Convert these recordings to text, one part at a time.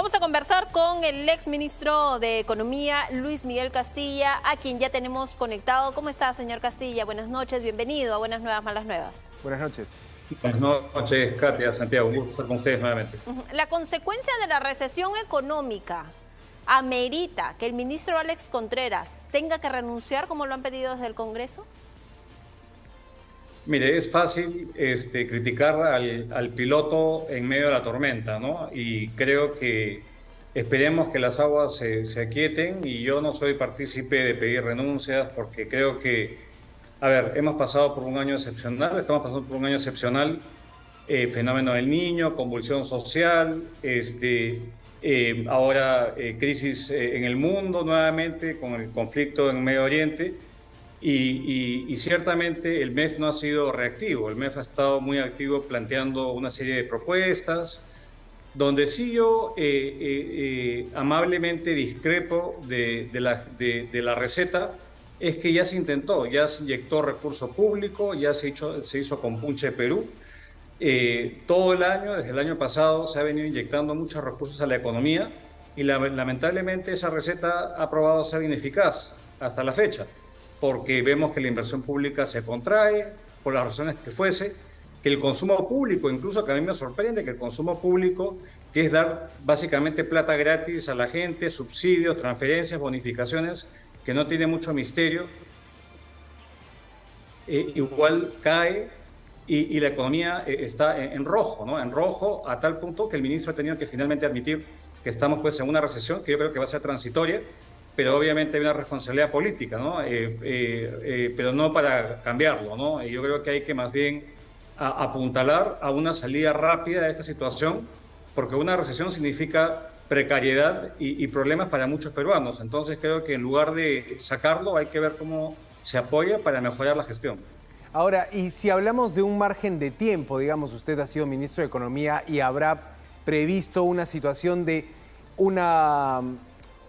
Vamos a conversar con el exministro de Economía, Luis Miguel Castilla, a quien ya tenemos conectado. ¿Cómo está, señor Castilla? Buenas noches, bienvenido a Buenas Nuevas, Malas Nuevas. Buenas noches. Buenas noches, Katia, Santiago. Un gusto estar con ustedes nuevamente. La consecuencia de la recesión económica amerita que el ministro Alex Contreras tenga que renunciar, como lo han pedido desde el Congreso. Mire, es fácil criticar al piloto en medio de la tormenta, ¿no? Y creo que esperemos que las aguas se aquieten, y yo no soy partícipe de pedir renuncias porque creo que, a ver, hemos pasado por un año excepcional, estamos pasando por un año excepcional, fenómeno del Niño, convulsión social, ahora crisis en el mundo nuevamente con el conflicto en Medio Oriente. Y ciertamente el MEF no ha sido reactivo, el MEF ha estado muy activo planteando una serie de propuestas, donde sí yo amablemente discrepo de la receta, es que ya se intentó, ya se inyectó recurso público, ya se hizo con Punche Perú. Todo el año, desde el año pasado, se ha venido inyectando muchos recursos a la economía y lamentablemente esa receta ha probado ser ineficaz hasta la fecha, porque vemos que la inversión pública se contrae, por las razones que fuese, que el consumo público, incluso que a mí me sorprende que el consumo público, que es dar básicamente plata gratis a la gente, subsidios, transferencias, bonificaciones, que no tiene mucho misterio, igual cae y la economía está en rojo, ¿no? En rojo, a tal punto que el ministro ha tenido que finalmente admitir que estamos pues en una recesión que yo creo que va a ser transitoria, pero obviamente hay una responsabilidad política, ¿no? Pero no para cambiarlo, ¿no? Yo creo que hay que más bien apuntalar a una salida rápida de esta situación, porque una recesión significa precariedad y problemas para muchos peruanos. Entonces creo que en lugar de sacarlo hay que ver cómo se apoya para mejorar la gestión. Ahora, y si hablamos de un margen de tiempo, digamos, usted ha sido ministro de Economía y habrá previsto una situación de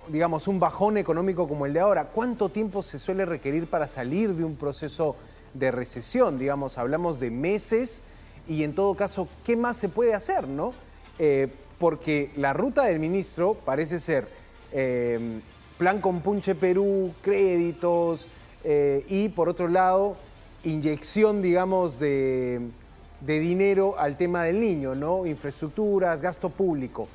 digamos, un bajón económico como el de ahora. ¿Cuánto tiempo se suele requerir para salir de un proceso de recesión? Digamos, hablamos de meses y en todo caso, ¿qué más se puede hacer, no? Porque la ruta del ministro parece ser plan con Punche Perú, créditos y por otro lado, inyección, digamos, de dinero al tema del niño, ¿no? Infraestructuras, gasto público.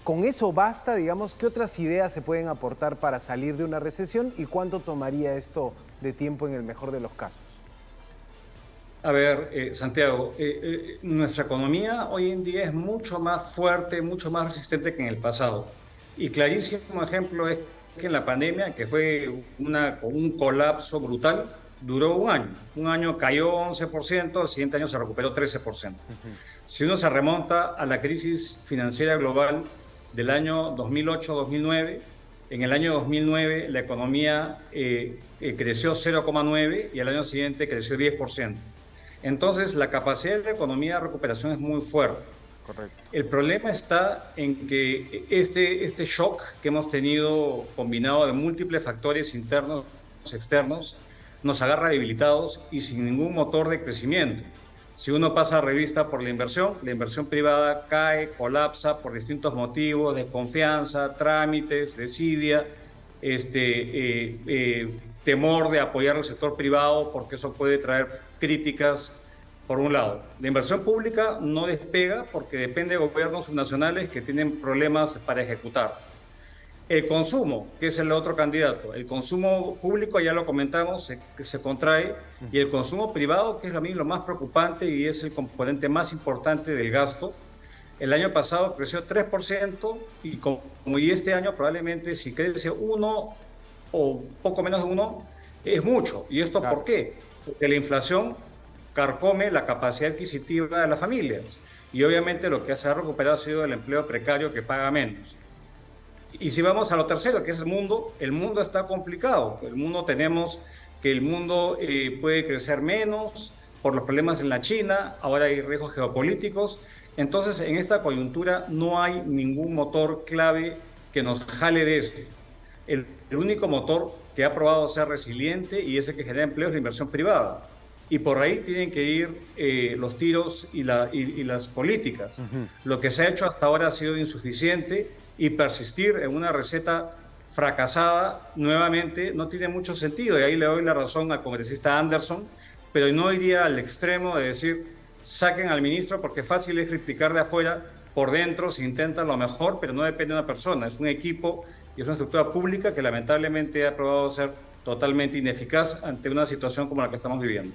¿Con eso basta, digamos? ¿Qué otras ideas se pueden aportar para salir de una recesión y cuánto tomaría esto de tiempo en el mejor de los casos? A ver, Santiago, nuestra economía hoy en día es mucho más fuerte, mucho más resistente que en el pasado. Y clarísimo ejemplo es que en la pandemia, que fue un colapso brutal, duró un año. Un año cayó 11%, el siguiente año se recuperó 13%. Si uno se remonta a la crisis financiera global del año 2008-2009, en el año 2009 la economía creció 0,9% y al año siguiente creció 10%. Entonces la capacidad de la economía de recuperación es muy fuerte. Correcto. El problema está en que este shock que hemos tenido, combinado de múltiples factores internos, externos, nos agarra debilitados y sin ningún motor de crecimiento. Si uno pasa revista por la inversión privada cae, colapsa por distintos motivos, desconfianza, trámites, desidia, temor de apoyar al sector privado porque eso puede traer críticas, por un lado. La inversión pública no despega porque depende de gobiernos subnacionales que tienen problemas para ejecutar. El consumo, que es el otro candidato, el consumo público, ya lo comentamos, se contrae, y el consumo privado, que es a mí lo más preocupante y es el componente más importante del gasto, el año pasado creció 3% y este año probablemente si crece 1 o poco menos de 1, es mucho. ¿Y esto Claro. por qué? Porque la inflación carcome la capacidad adquisitiva de las familias y obviamente lo que se ha recuperado ha sido el empleo precario que paga menos. Y si vamos a lo tercero, que es el mundo está complicado. Tenemos que el mundo puede crecer menos por los problemas en la China, ahora hay riesgos geopolíticos. Entonces, en esta coyuntura no hay ningún motor clave que nos jale de esto. El único motor que ha probado ser resiliente y es el que genera empleo es la inversión privada. y por ahí tienen que ir los tiros y las políticas. Lo que se ha hecho hasta ahora ha sido insuficiente y persistir en una receta fracasada nuevamente no tiene mucho sentido, y ahí le doy la razón al congresista Anderson, pero no iría al extremo de decir saquen al ministro porque fácil es criticar de afuera, por dentro se intenta lo mejor, pero no depende de una persona, es un equipo y es una estructura pública que lamentablemente ha probado ser totalmente ineficaz ante una situación como la que estamos viviendo.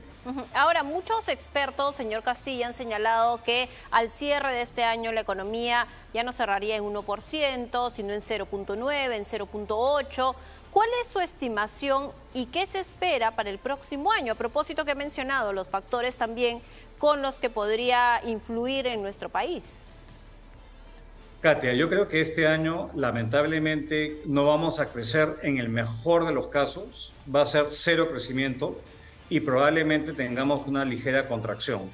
Ahora, muchos expertos, señor Castilla, han señalado que al cierre de este año la economía ya no cerraría en 1%, sino en 0.9, en 0.8%. ¿Cuál es su estimación y qué se espera para el próximo año? A propósito que he mencionado los factores también con los que podría influir en nuestro país. Katia, yo creo que este año lamentablemente no vamos a crecer en el mejor de los casos, va a ser cero crecimiento y probablemente tengamos una ligera contracción.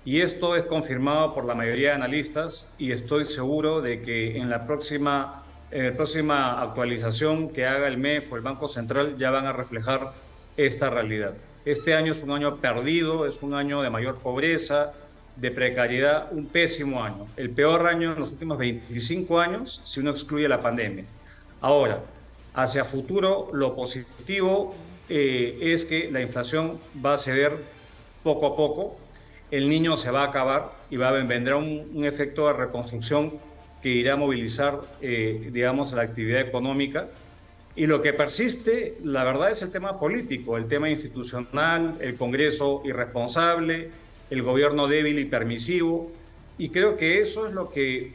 Y esto es confirmado por la mayoría de analistas y estoy seguro de que en la próxima actualización que haga el MEF o el Banco Central ya van a reflejar esta realidad. Este año es un año perdido, es un año de mayor pobreza, de precariedad, un pésimo año, el peor año en los últimos 25 años si uno excluye la pandemia. Ahora, hacia futuro, lo positivo es que la inflación va a ceder poco a poco, el niño se va a acabar y vendrá un efecto de reconstrucción que irá a movilizar, digamos, la actividad económica. Y lo que persiste, la verdad, es el tema político, el tema institucional, el Congreso irresponsable, el gobierno débil y permisivo, y creo que eso es lo que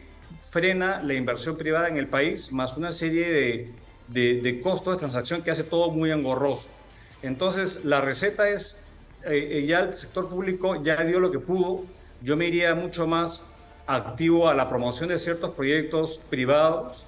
frena la inversión privada en el país, más una serie de costos de transacción que hace todo muy engorroso. Entonces, la receta es, ya el sector público ya dio lo que pudo, yo me iría mucho más activo a la promoción de ciertos proyectos privados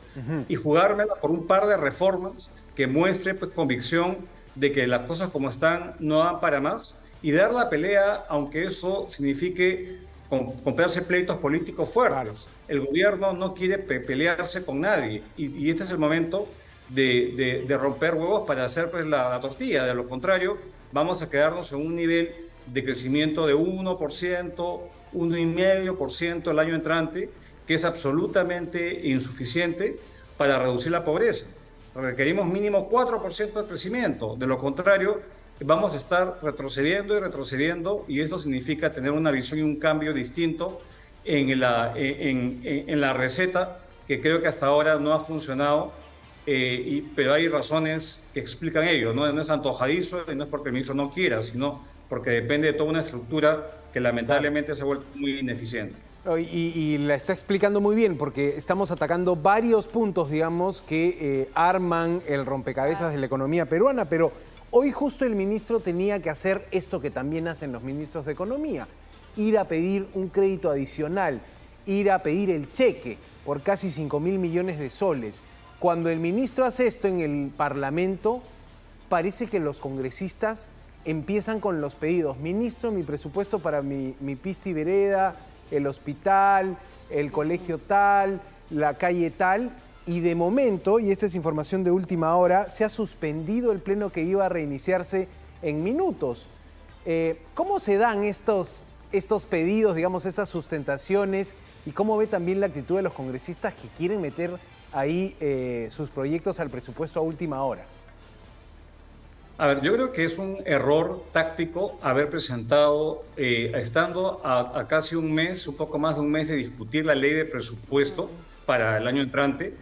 y jugármela por un par de reformas que muestre pues, convicción de que las cosas como están no dan para más, y dar la pelea, aunque eso signifique comprarse pleitos políticos fuertes. Claro. El gobierno no quiere pelearse con nadie y este es el momento de romper huevos para hacer pues, la tortilla. De lo contrario, vamos a quedarnos en un nivel de crecimiento de 1%, 1,5% el año entrante, que es absolutamente insuficiente para reducir la pobreza. Requerimos mínimo 4% de crecimiento. De lo contrario, vamos a estar retrocediendo y esto significa tener una visión y un cambio distinto en la receta que creo que hasta ahora no ha funcionado, pero hay razones que explican ello. No es antojadizo y no es porque el ministro no quiera, sino porque depende de toda una estructura que lamentablemente se ha vuelto muy ineficiente. Y la está explicando muy bien, porque estamos atacando varios puntos, digamos, que arman el rompecabezas de la economía peruana, pero hoy justo el ministro tenía que hacer esto que también hacen los ministros de Economía, ir a pedir un crédito adicional, ir a pedir el cheque por casi 5.000 millones de soles. Cuando el ministro hace esto en el Parlamento, parece que los congresistas empiezan con los pedidos. Ministro, mi presupuesto para mi pista y vereda, el hospital, el colegio tal, la calle tal. Y de momento, y esta es información de última hora, se ha suspendido el pleno que iba a reiniciarse en minutos. ¿Cómo se dan estos pedidos, digamos, estas sustentaciones? ¿Y cómo ve también la actitud de los congresistas que quieren meter ahí sus proyectos al presupuesto a última hora? A ver, yo creo que es un error táctico haber presentado, estando a casi un mes, un poco más de un mes de discutir la ley de presupuesto para el año entrante,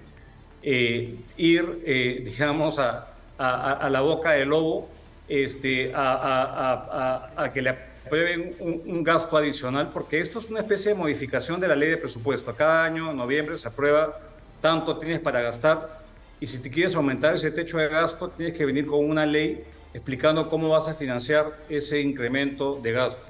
digamos, a la boca del lobo, a que le aprueben un gasto adicional, porque esto es una especie de modificación de la ley de presupuesto. Cada año, en noviembre, se aprueba tanto tienes para gastar, y si te quieres aumentar ese techo de gasto, tienes que venir con una ley explicando cómo vas a financiar ese incremento de gasto.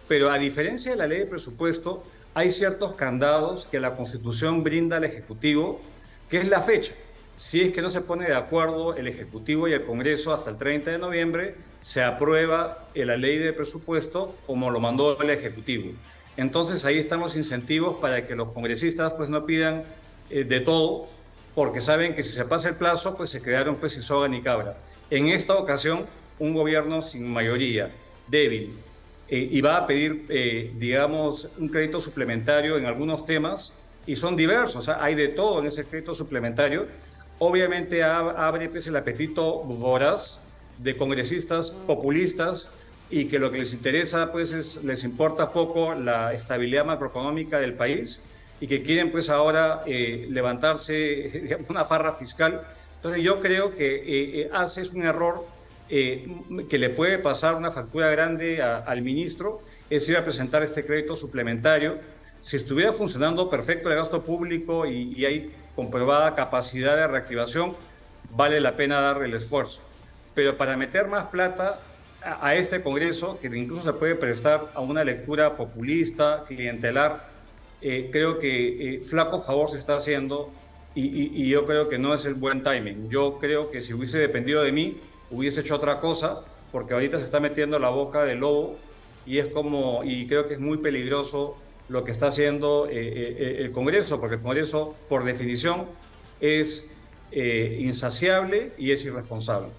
Pero a diferencia de la ley de presupuesto, hay ciertos candados que la Constitución brinda al Ejecutivo, que es la fecha. Si es que no se pone de acuerdo el Ejecutivo y el Congreso hasta el 30 de noviembre, se aprueba la ley de presupuesto como lo mandó el Ejecutivo. Entonces ahí están los incentivos para que los congresistas pues, no pidan de todo, porque saben que si se pasa el plazo, pues se quedaron pues sin soga ni cabra. En esta ocasión, un gobierno sin mayoría, débil y va a pedir, digamos, un crédito suplementario en algunos temas, y son diversos, o sea, hay de todo en ese crédito suplementario. Obviamente abre pues, el apetito voraz de congresistas populistas y que lo que les interesa pues les importa poco la estabilidad macroeconómica del país y que quieren pues ahora levantarse digamos, una farra fiscal. Entonces yo creo que haces un error que le puede pasar una factura grande al ministro, es ir a presentar este crédito suplementario. Si estuviera funcionando perfecto el gasto público y hay comprobada capacidad de reactivación, vale la pena dar el esfuerzo. Pero para meter más plata a este Congreso, que incluso se puede prestar a una lectura populista, clientelar, creo que flaco favor se está haciendo y yo creo que no es el buen timing. Yo creo que si hubiese dependido de mí, hubiese hecho otra cosa, porque ahorita se está metiendo la boca del lobo y creo que es muy peligroso lo que está haciendo el Congreso, porque el Congreso, por definición, es insaciable y es irresponsable.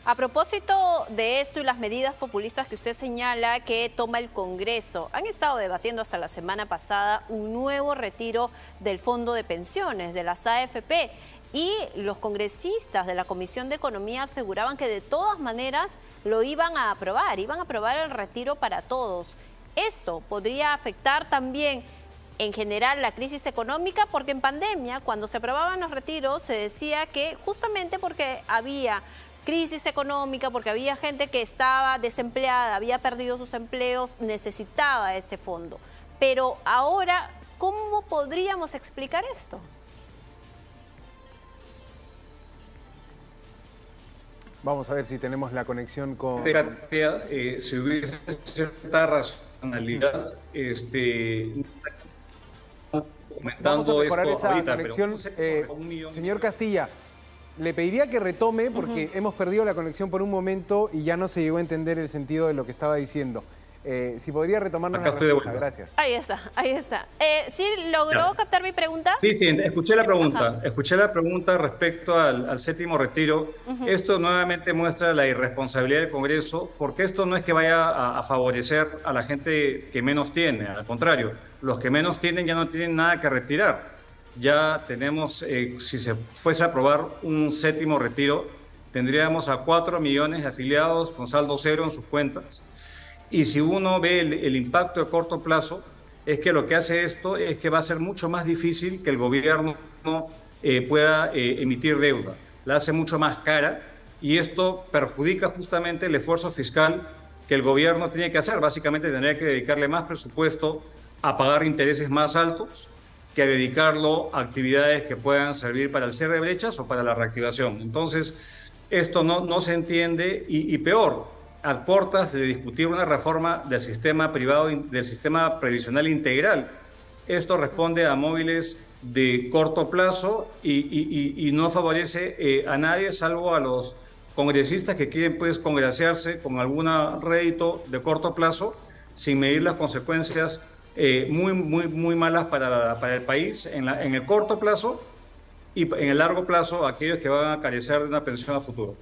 A propósito de esto y las medidas populistas que usted señala que toma el Congreso, han estado debatiendo hasta la semana pasada un nuevo retiro del Fondo de Pensiones, de las AFP, y los congresistas de la Comisión de Economía aseguraban que de todas maneras lo iban a aprobar el retiro para todos. Esto podría afectar también en general la crisis económica, porque en pandemia, cuando se aprobaban los retiros, se decía que justamente porque había crisis económica, porque había gente que estaba desempleada, había perdido sus empleos, necesitaba ese fondo. Pero ahora, ¿cómo podríamos explicar esto? Vamos a ver si tenemos la conexión con... Si hubiese cierta racionalidad, vamos a mejorar esto esa ahorita, conexión. Señor Castilla, le pediría que retome porque hemos perdido la conexión por un momento y ya no se llegó a entender el sentido de lo que estaba diciendo. Si podría retomarnos Acá la estoy de respuesta. vuelta. Gracias. Ahí está. ¿Sí logró captar mi pregunta? Sí, escuché la pregunta. Escuché la pregunta respecto al séptimo retiro. Esto nuevamente muestra la irresponsabilidad del Congreso, porque esto no es que vaya a favorecer a la gente que menos tiene. Al contrario, los que menos tienen ya no tienen nada que retirar. Ya tenemos, si se fuese a aprobar un séptimo retiro, tendríamos a 4 millones de afiliados con saldo cero en sus cuentas. Y si uno ve el impacto de corto plazo, es que lo que hace esto es que va a ser mucho más difícil que el gobierno pueda emitir deuda. La hace mucho más cara y esto perjudica justamente el esfuerzo fiscal que el gobierno tiene que hacer. Básicamente tendría que dedicarle más presupuesto a pagar intereses más altos que a dedicarlo a actividades que puedan servir para el cierre de brechas o para la reactivación. Entonces, esto no se entiende y peor, a portas de discutir una reforma del sistema privado, del sistema previsional integral. Esto responde a móviles de corto plazo y no favorece a nadie, salvo a los congresistas que quieren pues congraciarse con algún rédito de corto plazo sin medir las consecuencias muy malas para el país en el corto plazo y en el largo plazo aquellos que van a carecer de una pensión a futuro.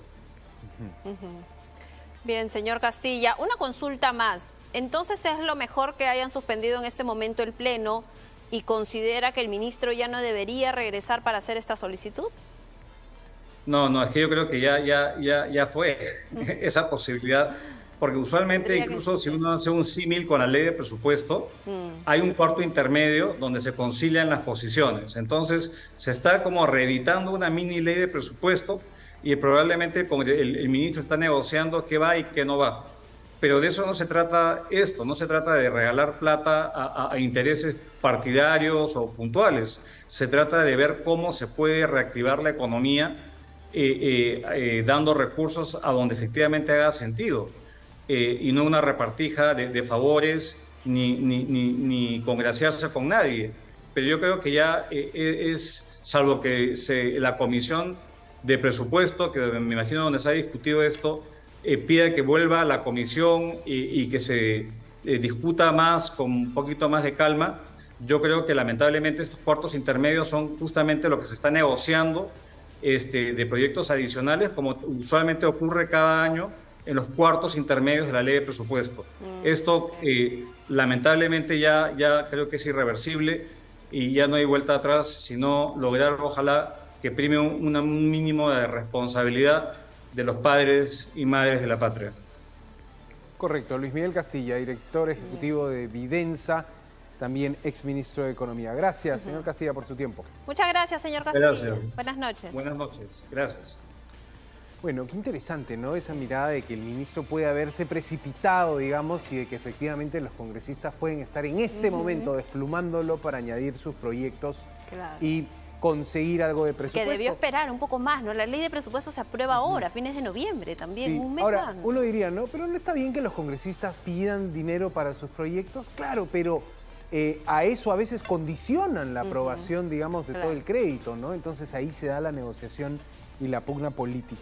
Bien, señor Castilla, una consulta más. Entonces, ¿es lo mejor que hayan suspendido en este momento el Pleno y considera que el ministro ya no debería regresar para hacer esta solicitud? No, es que yo creo que ya fue esa posibilidad, porque usualmente incluso si uno hace un símil con la ley de presupuesto, hay un cuarto intermedio donde se concilian las posiciones. Entonces, se está como reeditando una mini ley de presupuesto y probablemente el ministro está negociando qué va y qué no va. Pero de eso no se trata esto, no se trata de regalar plata a intereses partidarios o puntuales. Se trata de ver cómo se puede reactivar la economía dando recursos a donde efectivamente haga sentido y no una repartija de favores ni congraciarse con nadie. Pero yo creo que ya salvo que la comisión de presupuesto, que me imagino donde se ha discutido esto, pide que vuelva a la comisión y que se discuta más, con un poquito más de calma. Yo creo que lamentablemente estos cuartos intermedios son justamente lo que se está negociando de proyectos adicionales, como usualmente ocurre cada año en los cuartos intermedios de la ley de presupuesto. Esto lamentablemente ya creo que es irreversible y ya no hay vuelta atrás, sino lograr ojalá que prime un mínimo de responsabilidad de los padres y madres de la patria. Correcto. Luis Miguel Castilla, director ejecutivo de Vidensa, también exministro de Economía. Gracias, señor Castilla, por su tiempo. Muchas gracias, señor Castilla. Gracias. Buenas noches. Buenas noches. Gracias. Bueno, qué interesante, ¿no? Esa mirada de que el ministro puede haberse precipitado, digamos, y de que efectivamente los congresistas pueden estar en este momento desplumándolo para añadir sus proyectos y conseguir algo de presupuesto. Que debió esperar un poco más, ¿no? La ley de presupuesto se aprueba ahora, a fines de noviembre también, Sí. un mes Ahora, más. uno diría, ¿no? Pero no está bien que los congresistas pidan dinero para sus proyectos. Claro, pero a eso a veces condicionan la aprobación, digamos, de todo el crédito, ¿no? Entonces ahí se da la negociación y la pugna política.